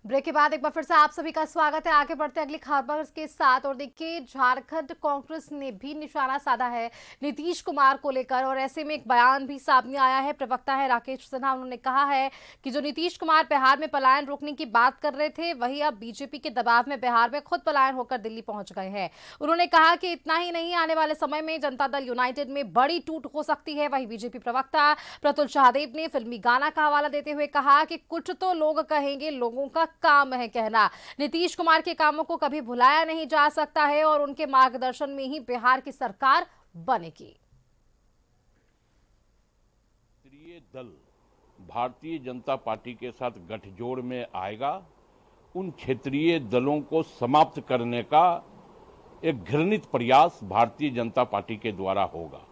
Break के बाद एक बार फिर से आप सभी का स्वागत है। आगे बढ़ते हैं अगली खबर के साथ। और देखिए, झारखंड कांग्रेस ने भी निशाना साधा है नीतीश कुमार को लेकर, और ऐसे में एक बयान भी सामने आया है। प्रवक्ता है राकेश सिन्हा, उन्होंने कहा है कि जो नीतीश कुमार बिहार में पलायन रोकने की बात कर रहे थे, वही अब बीजेपी के दबाव में बिहार में खुद पलायन होकर दिल्ली पहुंच गए हैं। उन्होंने कहा कि इतना ही नहीं, आने वाले समय में जनता दल यूनाइटेड में बड़ी टूट हो सकती है। वहीं बीजेपी प्रवक्ता प्रतुल शाहदेव ने फिल्मी गाना का हवाला देते हुए कहा कि कुछ तो लोग कहेंगे, लोगों का काम है कहना। नीतीश कुमार के कामों को कभी भुलाया नहीं जा सकता है और उनके मार्गदर्शन में ही बिहार की सरकार बनेगी। क्षेत्रीय दल भारतीय जनता पार्टी के साथ गठजोड़ में आएगा। उन क्षेत्रीय दलों को समाप्त करने का एक घृणित प्रयास भारतीय जनता पार्टी के द्वारा होगा।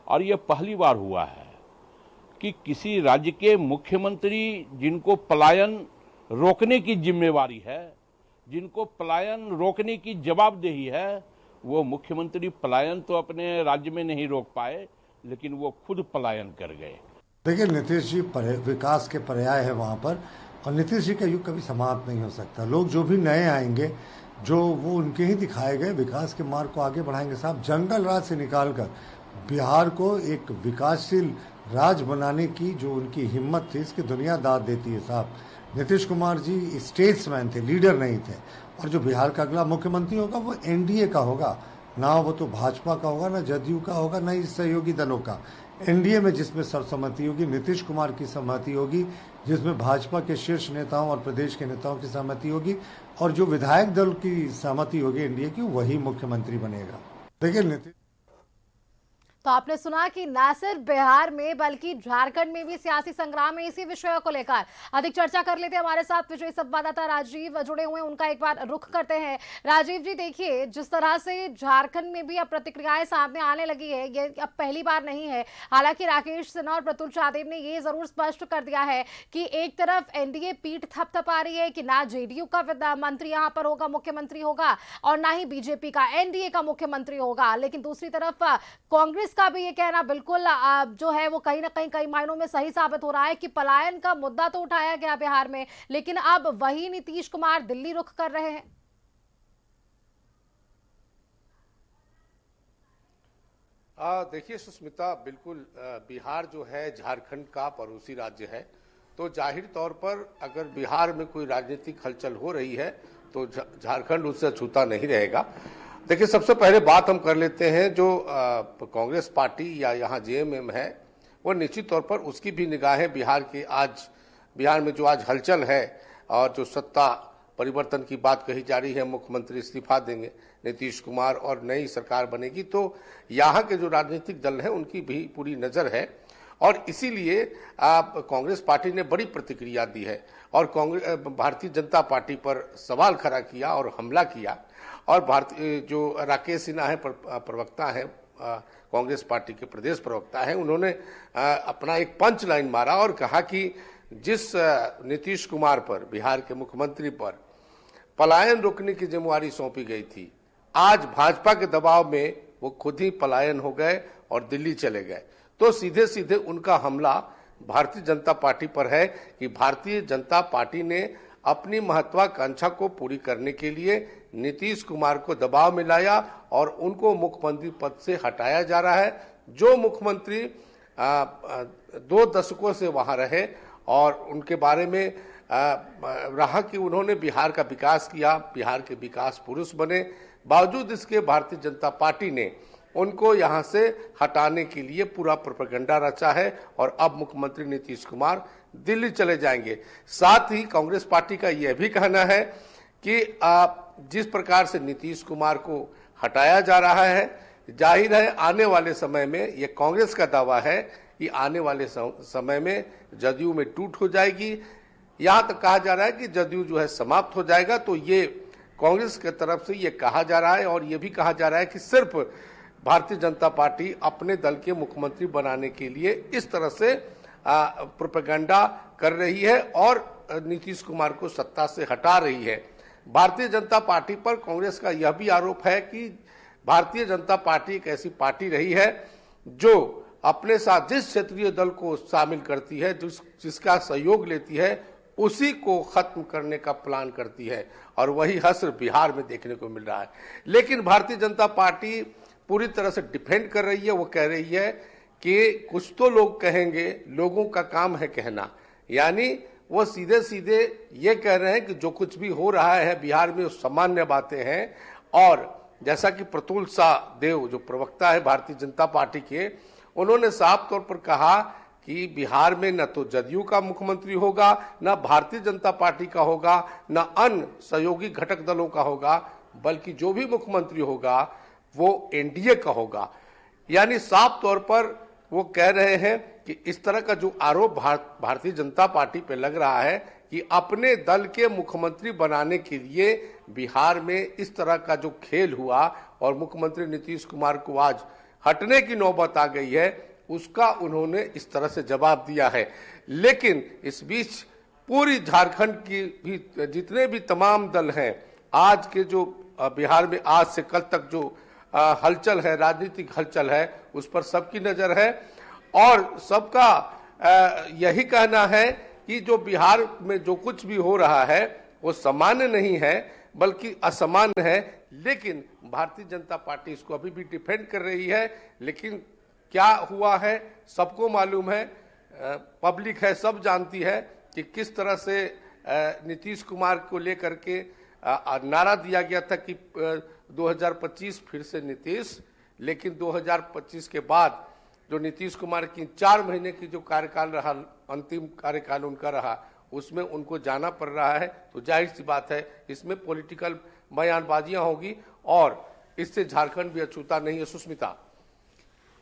और यह पहली बार हुआ है कि किसी राज्य के मुख्यमंत्री, जिनको पलायन रोकने की जिम्मेवारी है, जिनको पलायन रोकने की जवाबदेही है, वो मुख्यमंत्री पलायन तो अपने राज्य में नहीं रोक पाए, लेकिन वो खुद पलायन कर गए। देखिए, नीतीश जी विकास के पर्याय है वहाँ पर, और नीतीश जी का युग कभी समाप्त नहीं हो सकता। लोग जो भी नए आएंगे, जो वो उनके ही दिखाए गए विकास के मार्ग को आगे बढ़ाएंगे। साहब, जंगल राज से निकालकर बिहार को एक विकासशील राज्य बनाने की जो उनकी हिम्मत थी, इसकी दुनिया दाद देती है। साहब, नीतीश कुमार जी स्टेट्समैन थे, लीडर नहीं थे। और जो बिहार का अगला मुख्यमंत्री होगा वो एनडीए का होगा, ना वो तो भाजपा का होगा, ना जदयू का होगा, ना ही सहयोगी दलों का। एनडीए में जिसमें सर्वसम्मति होगी, नीतीश कुमार की सहमति होगी, जिसमें भाजपा के शीर्ष नेताओं और प्रदेश के नेताओं की सहमति होगी, और जो विधायक दल की सहमति होगी एनडीए की, वही मुख्यमंत्री बनेगा। देखिए, नीतीश तो आपने सुना कि न सिर्फ बिहार में बल्कि झारखंड में भी सियासी संग्राम है इसी विषयों को लेकर। अधिक चर्चा कर लेते हैं, हमारे साथ विशेष संवाददाता राजीव जुड़े हुए हैं, उनका एक बार रुख करते हैं। राजीव जी, देखिए, जिस तरह से झारखंड में भी अब प्रतिक्रियाएं सामने आने लगी है, ये अब पहली बार नहीं है। हालांकि राकेश सिन्हा और प्रतुल शाहदेव ने ये जरूर स्पष्ट कर दिया है कि एक तरफ एनडीए पीठ थपथपा रही है कि ना जेडीयू का मंत्री यहाँ पर होगा, मुख्यमंत्री होगा, और ना ही बीजेपी का, एनडीए का मुख्यमंत्री होगा। लेकिन दूसरी तरफ कांग्रेस का भी ये कहना बिल्कुल जो है वो कहीं ना कहीं कई मायनों में सही साबित हो रहा है कि पलायन का मुद्दा तो उठाया गया बिहार में, लेकिन अब वही नीतीश कुमार दिल्ली रुख कर रहे हैं। देखिए सुष्मिता, बिल्कुल बिहार जो है झारखंड का पड़ोसी राज्य है, तो जाहिर तौर पर अगर बिहार में कोई राजनीतिक हलचल हो रही है तो झारखंड उससे अछूता नहीं रहेगा। देखिए, सबसे पहले बात हम कर लेते हैं जो कांग्रेस पार्टी या यहाँ जेएमएम है, वो निश्चित तौर पर उसकी भी निगाहें बिहार में जो आज हलचल है और जो सत्ता परिवर्तन की बात कही जा रही है, मुख्यमंत्री इस्तीफा देंगे नीतीश कुमार और नई सरकार बनेगी, तो यहाँ के जो राजनीतिक दल हैं उनकी भी पूरी नज़र है। और इसीलिए कांग्रेस पार्टी ने बड़ी प्रतिक्रिया दी है और भारतीय जनता पार्टी पर सवाल खड़ा किया और हमला किया। और भारतीय जो राकेश सिन्हा है, प्रवक्ता है, कांग्रेस पार्टी के प्रदेश प्रवक्ता है, उन्होंने अपना एक पंच लाइन मारा और कहा कि जिस नीतीश कुमार पर, बिहार के मुख्यमंत्री पर पलायन रोकने की जिम्मेवारी सौंपी गई थी, आज भाजपा के दबाव में वो खुद ही पलायन हो गए और दिल्ली चले गए। तो सीधे सीधे उनका हमला भारतीय जनता पार्टी पर है कि भारतीय जनता पार्टी ने अपनी महत्वाकांक्षा को पूरी करने के लिए नीतीश कुमार को दबाव में लाया और उनको मुख्यमंत्री पद से हटाया जा रहा है। जो मुख्यमंत्री 2 दशकों से वहां रहे और उनके बारे में रहा कि उन्होंने बिहार का विकास किया, बिहार के विकास पुरुष बने, बावजूद इसके भारतीय जनता पार्टी ने उनको यहां से हटाने के लिए पूरा प्रोपेगेंडा रचा है और अब मुख्यमंत्री नीतीश कुमार दिल्ली चले जाएंगे। साथ ही कांग्रेस पार्टी का यह भी कहना है कि जिस प्रकार से नीतीश कुमार को हटाया जा रहा है, जाहिर है आने वाले समय में, यह कांग्रेस का दावा है कि आने वाले समय में जदयू में टूट हो जाएगी। यहां तक कहा जा रहा है कि जदयू जो है समाप्त हो जाएगा। तो ये कांग्रेस की तरफ से ये कहा जा रहा है और ये भी कहा जा रहा है कि सिर्फ भारतीय जनता पार्टी अपने दल के मुख्यमंत्री बनाने के लिए इस तरह से प्रोपेगेंडा कर रही है और नीतीश कुमार को सत्ता से हटा रही है। भारतीय जनता पार्टी पर कांग्रेस का यह भी आरोप है कि भारतीय जनता पार्टी एक ऐसी पार्टी रही है जो अपने साथ जिस क्षेत्रीय दल को शामिल करती है, जिसका सहयोग लेती है, उसी को खत्म करने का प्लान करती है और वही हश्र बिहार में देखने को मिल रहा है। लेकिन भारतीय जनता पार्टी पूरी तरह से डिफेंड कर रही है। वो कह रही है कि कुछ तो लोग कहेंगे, लोगों का काम है कहना, यानी वो सीधे सीधे ये कह रहे हैं कि जो कुछ भी हो रहा है बिहार में वो सामान्य बातें हैं। और जैसा कि प्रतुल शाह देव जो प्रवक्ता है भारतीय जनता पार्टी के, उन्होंने साफ तौर पर कहा कि बिहार में न तो जदयू का मुख्यमंत्री होगा, न भारतीय जनता पार्टी का होगा, न अन्य सहयोगी घटक दलों का होगा, बल्कि जो भी मुख्यमंत्री होगा वो एनडीए का होगा। यानी साफ तौर पर वो कह रहे हैं कि इस तरह का जो आरोप भारतीय जनता पार्टी पे लग रहा है कि अपने दल के मुख्यमंत्री बनाने के लिए बिहार में इस तरह का जो खेल हुआ और मुख्यमंत्री नीतीश कुमार को आज हटने की नौबत आ गई है, उसका उन्होंने इस तरह से जवाब दिया है। लेकिन इस बीच पूरी झारखंड की भी जितने भी तमाम दल हैं, आज के जो बिहार में आज से कल तक जो हलचल है, राजनीतिक हलचल है, उस पर सबकी नजर है और सबका यही कहना है कि जो बिहार में जो कुछ भी हो रहा है वो सामान्य नहीं है बल्कि असामान्य है। लेकिन भारतीय जनता पार्टी इसको अभी भी डिफेंड कर रही है। लेकिन क्या हुआ है सबको मालूम है, पब्लिक है, सब जानती है कि किस तरह से नीतीश कुमार को लेकर के नारा दिया गया था कि 2025 फिर से नीतीश। लेकिन 2025 के बाद जो नीतीश कुमार की 4 महीने की जो कार्यकाल रहा, अंतिम कार्यकाल उनका रहा, उसमें उनको जाना पड़ रहा है। तो जाहिर सी बात है इसमें पॉलिटिकल बयानबाजियां होगी और इससे झारखंड भी अछूता नहीं है। सुष्मिता।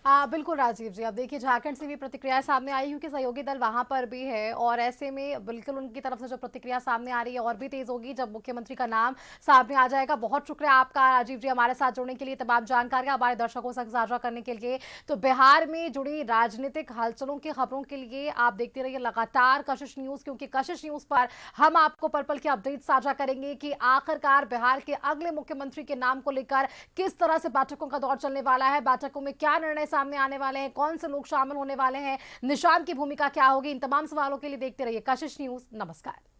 बिल्कुल राजीव जी, अब देखिए झारखंड से भी प्रतिक्रिया सामने आई क्योंकि सहयोगी दल वहां पर भी है और ऐसे में बिल्कुल उनकी तरफ से जो प्रतिक्रिया सामने आ रही है और भी तेज होगी जब मुख्यमंत्री का नाम सामने आ जाएगा। बहुत शुक्रिया आपका राजीव जी हमारे साथ जुड़ने के लिए, तमाम जानकारियां हमारे दर्शकों से साझा करने के लिए। तो बिहार में जुड़ी राजनीतिक हलचलों की खबरों के लिए आप देखते रहिए लगातार कशिश न्यूज, क्योंकि कशिश न्यूज पर हम आपको पल पल की अपडेट साझा करेंगे कि आखिरकार बिहार के अगले मुख्यमंत्री के नाम को लेकर किस तरह से बैठकों का दौर चलने वाला है, बैठकों में क्या निर्णय सामने आने वाले हैं, कौन से लोग शामिल होने वाले हैं, निशान की भूमिका क्या होगी, इन तमाम सवालों के लिए देखते रहिए कशिश न्यूज। नमस्कार।